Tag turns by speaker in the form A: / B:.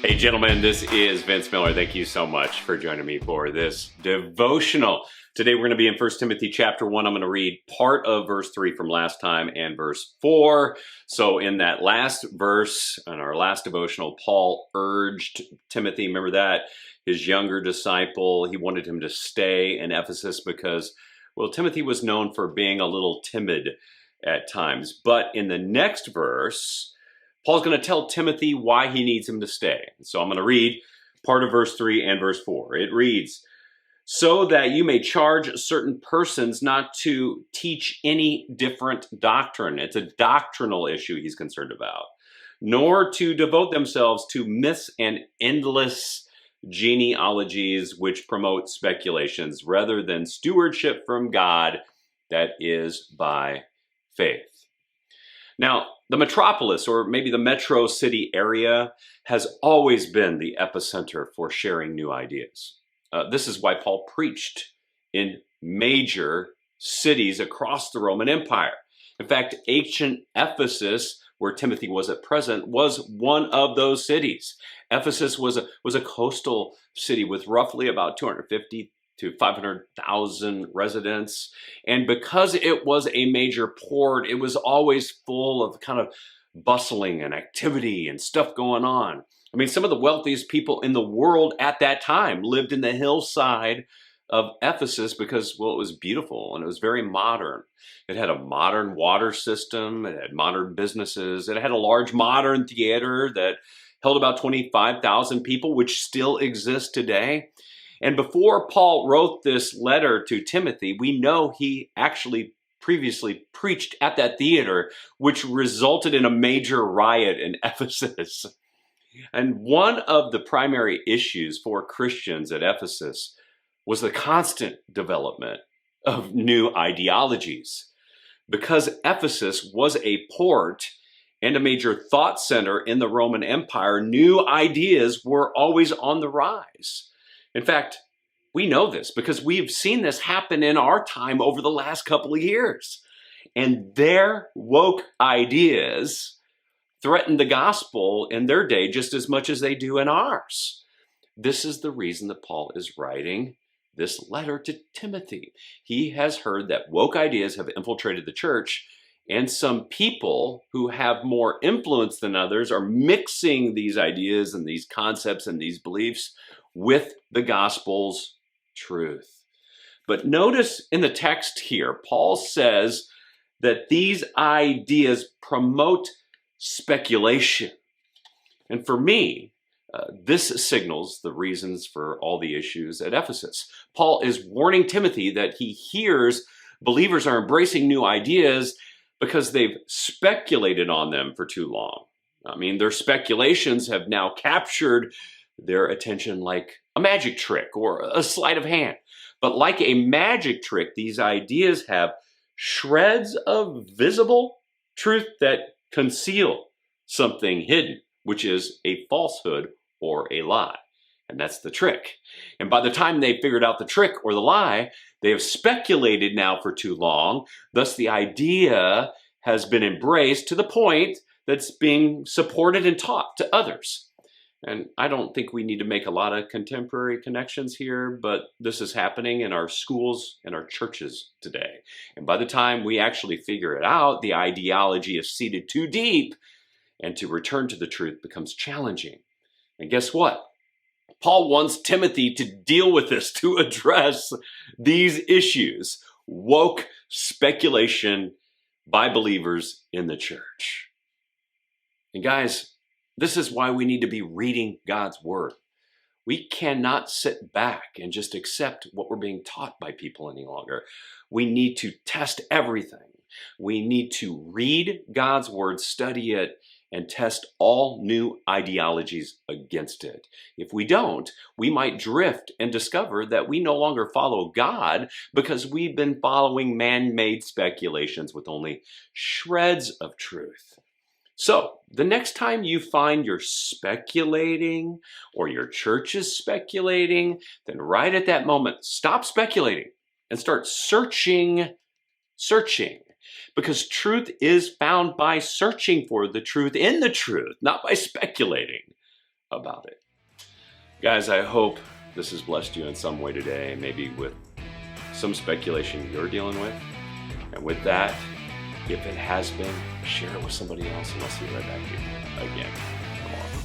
A: Hey gentlemen, this is Vince Miller. Thank you so much for joining me for this devotional. Today we're going to be in 1 Timothy chapter 1. I'm going to read part of verse 3 from last time and verse 4. So in that last verse, in our last devotional, Paul urged Timothy, remember that, his younger disciple, he wanted him to stay in Ephesus because, well, Timothy was known for being a little timid at times. But in the next verse, Paul's going to tell Timothy why he needs him to stay. So I'm going to read part of verse 3 and verse 4. It reads, "So that you may charge certain persons not to teach any different doctrine." It's a doctrinal issue he's concerned about. "Nor to devote themselves to myths and endless genealogies which promote speculations, rather than stewardship from God that is by faith." Now, the metropolis, or maybe the metro city area, has always been the epicenter for sharing new ideas. This is why Paul preached in major cities across the Roman Empire. In fact, ancient Ephesus, where Timothy was at present, was one of those cities. Ephesus was a coastal city with roughly about 250 to 500,000 residents. And because it was a major port, it was always full of kind of bustling and activity and stuff going on. I mean, some of the wealthiest people in the world at that time lived in the hillside of Ephesus because, well, it was beautiful and it was very modern. It had a modern water system, it had modern businesses, it had a large modern theater that held about 25,000 people, which still exists today. And before Paul wrote this letter to Timothy, we know he actually previously preached at that theater, which resulted in a major riot in Ephesus. And one of the primary issues for Christians at Ephesus was the constant development of new ideologies. Because Ephesus was a port and a major thought center in the Roman Empire, new ideas were always on the rise. In fact, we know this because we've seen this happen in our time over the last couple of years. And their woke ideas threatened the gospel in their day just as much as they do in ours. This is the reason that Paul is writing this letter to Timothy. He has heard that woke ideas have infiltrated the church, and some people who have more influence than others are mixing these ideas and these concepts and these beliefs with the gospel's truth. But notice in the text here, Paul says that these ideas promote speculation. And for me, this signals the reasons for all the issues at Ephesus. Paul is warning Timothy that he hears believers are embracing new ideas because they've speculated on them for too long. I mean, their speculations have now captured their attention like a magic trick or a sleight of hand. But like a magic trick, these ideas have shreds of visible truth that conceal something hidden, which is a falsehood or a lie. And that's the trick. And by the time they figured out the trick or the lie, they have speculated now for too long. Thus, the idea has been embraced to the point that's being supported and taught to others. And I don't think we need to make a lot of contemporary connections here, but this is happening in our schools and our churches today. And by the time we actually figure it out, the ideology is seated too deep, and to return to the truth becomes challenging. And guess what? Paul wants Timothy to deal with this, to address these issues, woke speculation by believers in the church. And guys, this is why we need to be reading God's word. We cannot sit back and just accept what we're being taught by people any longer. We need to test everything. We need to read God's word, study it, and test all new ideologies against it. If we don't, we might drift and discover that we no longer follow God because we've been following man-made speculations with only shreds of truth. So, the next time you find you're speculating or your church is speculating, then right at that moment, stop speculating and start searching. Because truth is found by searching for the truth in the truth, not by speculating. about it. Guys, I hope this has blessed you in some way today, maybe with some speculation you're dealing with. And with that, if it has been, share it with somebody else, and I'll see you right back here again tomorrow.